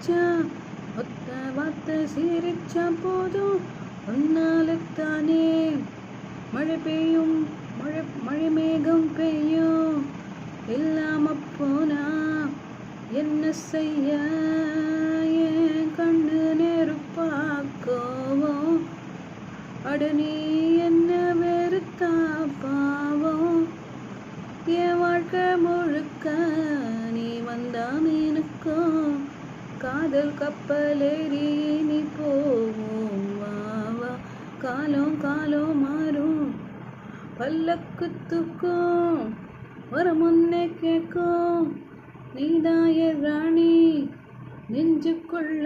நினைச்சா ஒத்த வார்த்தை சிரிச்சா போதும் உன்னால்தானே மழை பெய்யும் மழை மேகம் பெய்யும் இல்லாம போனா என்ன செய்ய என் கண்ணு நெருப்பாக்கவும் அட நீ என்ன வெறுத்தா பாவம் என் வாழ்க்கை முழுக்க நீ வந்தா மீனுக்கும் காதல் கப்பலேறி நீ போவோம் வா வா காலம் காலம் மாறும் பல்லக்கு தூக்கும் ஒரு முன்னே கேட்கும் நீதான் என் ராணி நெஞ்சுக்குள்ள